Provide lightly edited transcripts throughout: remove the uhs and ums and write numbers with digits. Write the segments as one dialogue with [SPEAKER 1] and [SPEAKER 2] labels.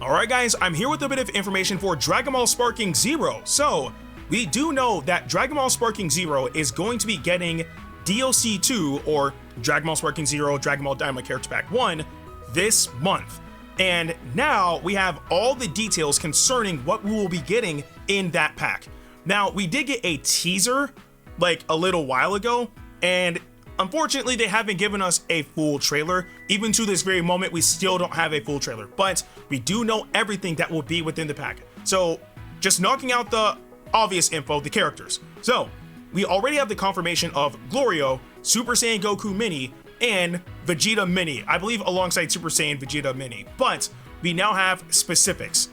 [SPEAKER 1] Alright guys, I'm here with a bit of information for Dragon Ball Sparking Zero. So, we do know that Dragon Ball Sparking Zero is going to be getting DLC 2, or Dragon Ball Sparking Zero, Dragon Ball Dynamite Character Pack 1, this month. And now we have all the details concerning what we will be getting in that pack. Now, we did get a teaser like a little while ago, and unfortunately, they haven't given us a full trailer. Even to this very moment, we still don't have a full trailer, but we do know everything that will be within the pack. So just knocking out the obvious info, the characters. So we already have the confirmation of Glorio, Super Saiyan Goku Mini, and Vegeta Mini, I believe alongside Super Saiyan Vegeta Mini, but we now have specifics.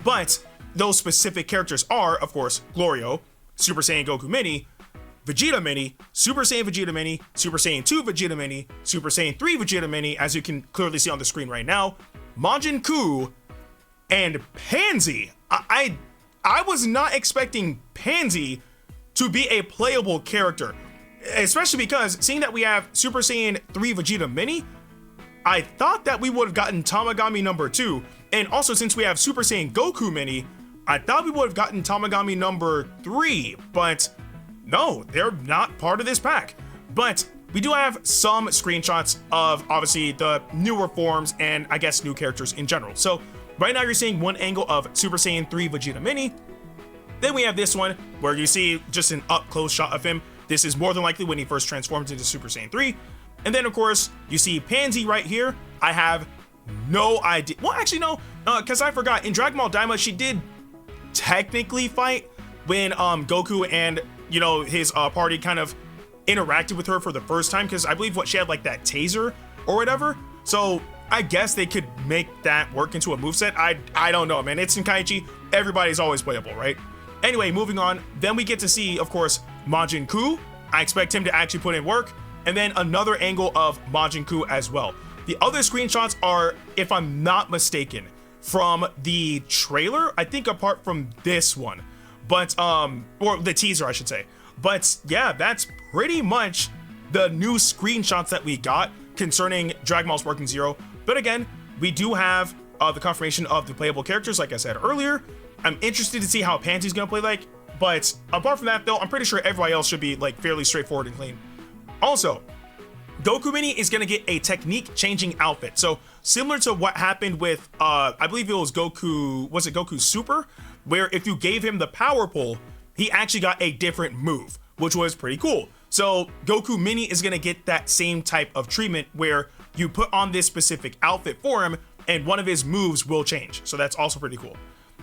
[SPEAKER 1] But those specific characters are, of course, Glorio, Super Saiyan Goku Mini, Vegeta Mini, Super Saiyan Vegeta Mini, Super Saiyan 2 Vegeta Mini, Super Saiyan 3 Vegeta Mini, as you can clearly see on the screen right now, Majin Ku, and Pansy. I was not expecting Pansy to be a playable character, especially because seeing that we have Super Saiyan 3 Vegeta Mini, I thought that we would have gotten Tamagami number 2, and also since we have Super Saiyan Goku Mini, I thought we would have gotten Tamagami number 3, but no, they're not part of this pack. But we do have some screenshots of obviously the newer forms and I guess new characters in general. So right now you're seeing one angle of Super Saiyan 3 Vegeta Mini. Then we have this one where you see just an up close shot of him. This is more than likely when he first transforms into Super Saiyan 3. And then of course you see Pansy right here. I have no idea. Well, actually no, because I forgot in Dragon Ball Daima she did technically fight when Goku and his party kind of interacted with her for the first time, because I believe she had like that taser or whatever. So I guess they could make that work into a moveset. I don't know, man. It's Tenkaichi. Everybody's always playable, right? Anyway, moving on. Then we get to see, of course, Majin Ku. I expect him to actually put in work. And then another angle of Majin Ku as well. The other screenshots are, if I'm not mistaken, from the trailer, I think apart from this one. But, or the teaser, I should say. But yeah, that's pretty much the new screenshots that we got concerning Dragon Ball Sparking Zero. But again, we do have the confirmation of the playable characters, like I said earlier. I'm interested to see how Pansy's gonna play like, but apart from that though, I'm pretty sure everybody else should be like fairly straightforward and clean. Also, Goku Mini is gonna get a technique changing outfit. So similar to what happened with, I believe it was Goku Super? Where if you gave him the power pull, he actually got a different move, which was pretty cool. So Goku Mini is gonna get that same type of treatment where you put on this specific outfit for him and one of his moves will change. So that's also pretty cool.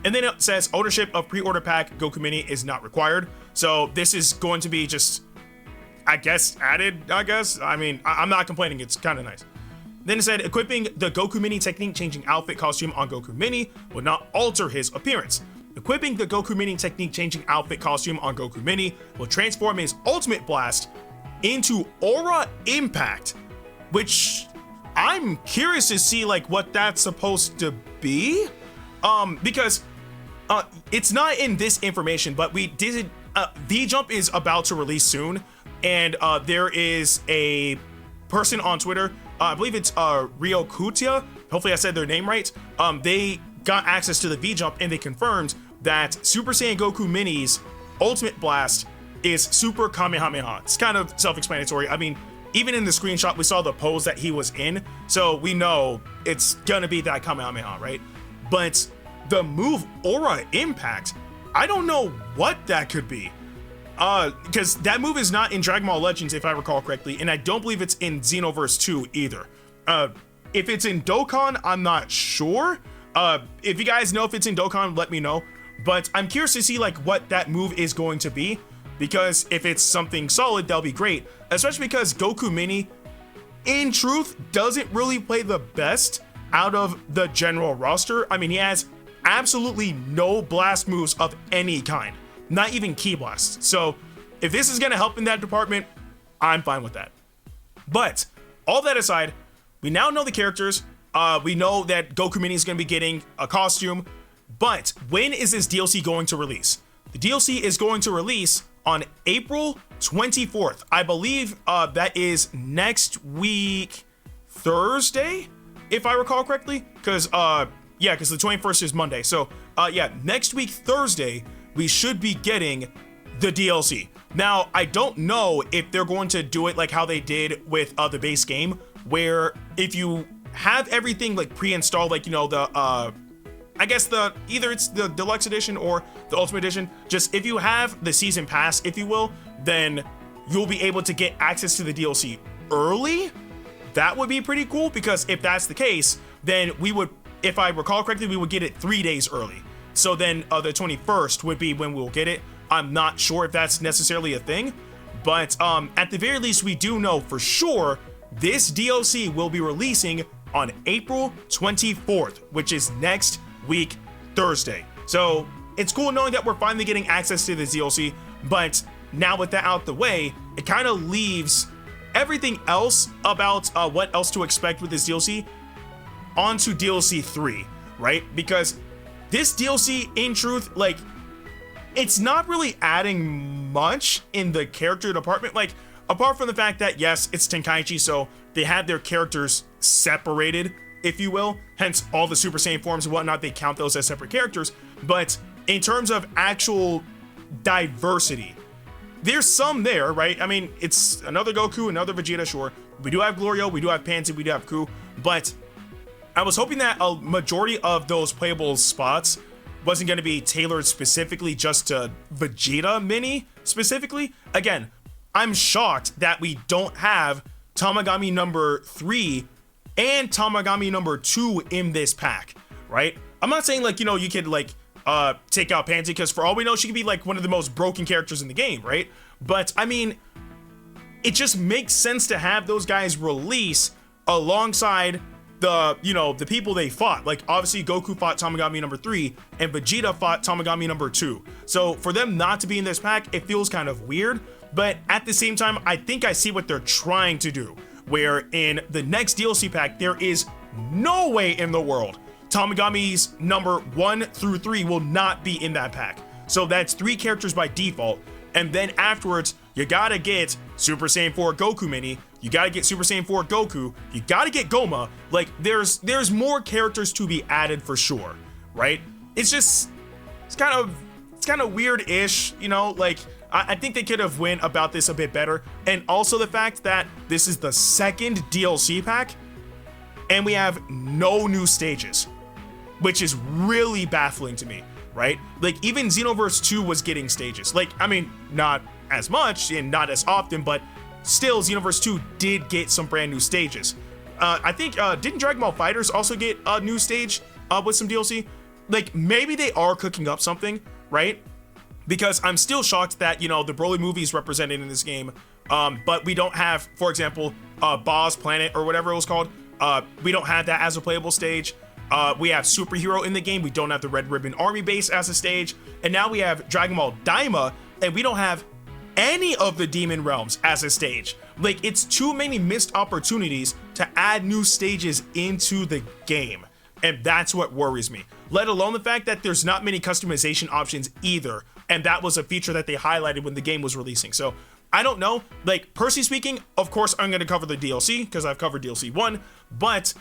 [SPEAKER 1] And then it says ownership of pre-order pack Goku Mini is not required. So this is going to be just, I guess, added, I mean, I'm not complaining, it's kind of nice. Then it said equipping the Goku Mini technique changing outfit costume on Goku Mini will not alter his appearance. Equipping the Goku Mini technique changing outfit costume on Goku Mini will transform his ultimate blast into Aura Impact, which I'm curious to see like what that's supposed to be. Because it's not in this information, but we did, V-Jump is about to release soon, and there is a person on Twitter, I believe it's Rio Kutia, hopefully I said their name right. They got access to the V-Jump and they confirmed that Super Saiyan Goku Mini's Ultimate Blast is Super Kamehameha. It's kind of self-explanatory. I mean, even in the screenshot, we saw the pose that he was in, so we know it's gonna be that Kamehameha, right? But the move Aura Impact, I don't know what that could be. Because that move is not in Dragon Ball Legends, if I recall correctly, and I don't believe it's in Xenoverse 2 either. If it's in Dokkan, I'm not sure. If you guys know if it's in Dokkan, let me know. But I'm curious to see like what that move is going to be, because if it's something solid, that'll be great. Especially because Goku Mini, in truth, doesn't really play the best out of the general roster. I mean, he has absolutely no blast moves of any kind, not even Ki Blast. So if this is gonna help in that department, I'm fine with that. But all that aside, we now know the characters. We know that Goku Mini is gonna be getting a costume, but when is this DLC going to release? The DLC is going to release on April 24th. I believe that is next week, Thursday, if I recall correctly, because yeah, because the 21st is Monday. So yeah, next week Thursday we should be getting the DLC. Now I don't know if they're going to do it like how they did with the base game, where if you have everything like pre-installed, like, you know, the I guess either it's the deluxe edition or the ultimate edition, just if you have the season pass, if you will, then you'll be able to get access to the DLC early. That would be pretty cool, because if that's the case, then we would, if I recall correctly, we would get it 3 days early. So then the 21st would be when we'll get it. I'm not sure if that's necessarily a thing, but at the very least, we do know for sure this DLC will be releasing on April 24th, which is next week Thursday. So it's cool knowing that we're finally getting access to this DLC, but now with that out the way, it kind of leaves everything else about what else to expect with this DLC onto DLC 3, right? Because this DLC, in truth, like, it's not really adding much in the character department, like, apart from the fact that, yes, it's Tenkaichi, so they have their characters separated, if you will, hence all the Super Saiyan forms and whatnot, they count those as separate characters. But in terms of actual diversity, there's some there, right? I mean, it's another Goku, another Vegeta, sure. We do have Glorio, we do have Pansy, we do have Ku, but I was hoping that a majority of those playable spots wasn't going to be tailored specifically just to Vegeta Mini specifically. Again, I'm shocked that we don't have Tamagami number 3 and Tamagami number 2 in this pack, right? I'm not saying, like, you know, you could like take out Pansy, because for all we know, she could be like one of the most broken characters in the game, right? But I mean, it just makes sense to have those guys release alongside the, you know, the people they fought. Like, obviously Goku fought Tamagami number 3 and Vegeta fought Tamagami number 2. So for them not to be in this pack, it feels kind of weird, but at the same time, I think I see what they're trying to do, where in the next DLC pack, there is no way in the world Tamagami's number 1 through 3 will not be in that pack. So that's 3 characters by default, and then afterwards, you gotta get Super Saiyan 4 Goku Mini, you gotta get Super Saiyan 4 Goku, you gotta get Goma. Like, there's more characters to be added for sure, right? It's kind of weird-ish, you know, like, I think they could have went about this a bit better. And also the fact that this is the second DLC pack and we have no new stages, which is really baffling to me, right? Like, even Xenoverse 2 was getting stages. Like, I mean, not as much and not as often, but still Xenoverse 2 did get some brand new stages. I think, didn't Dragon Ball FighterZ also get a new stage with some DLC? Like, maybe they are cooking up something, right? Because I'm still shocked that, you know, the Broly movie is represented in this game, but we don't have, for example, Ba's Planet or whatever it was called. We don't have that as a playable stage. We have Superhero in the game. We don't have the Red Ribbon Army base as a stage. And now we have Dragon Ball Daima, and we don't have any of the Demon Realms as a stage. Like, it's too many missed opportunities to add new stages into the game. And that's what worries me. Let alone the fact that there's not many customization options either. And that was a feature that they highlighted when the game was releasing. So I don't know, like, personally speaking, of course I'm going to cover the DLC because I've covered DLC 1, but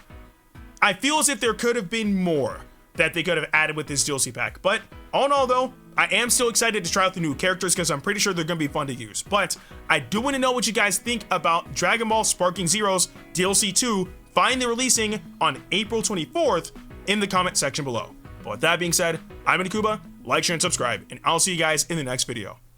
[SPEAKER 1] I feel as if there could have been more that they could have added with this DLC pack. But all in all though, I am still excited to try out the new characters because I'm pretty sure they're going to be fun to use. But I do want to know what you guys think about Dragon Ball Sparking Zeroes DLC 2 finally releasing on April 24th in the comment section below. But with that being said, I'm Ndukauba, like, share, and subscribe, and I'll see you guys in the next video.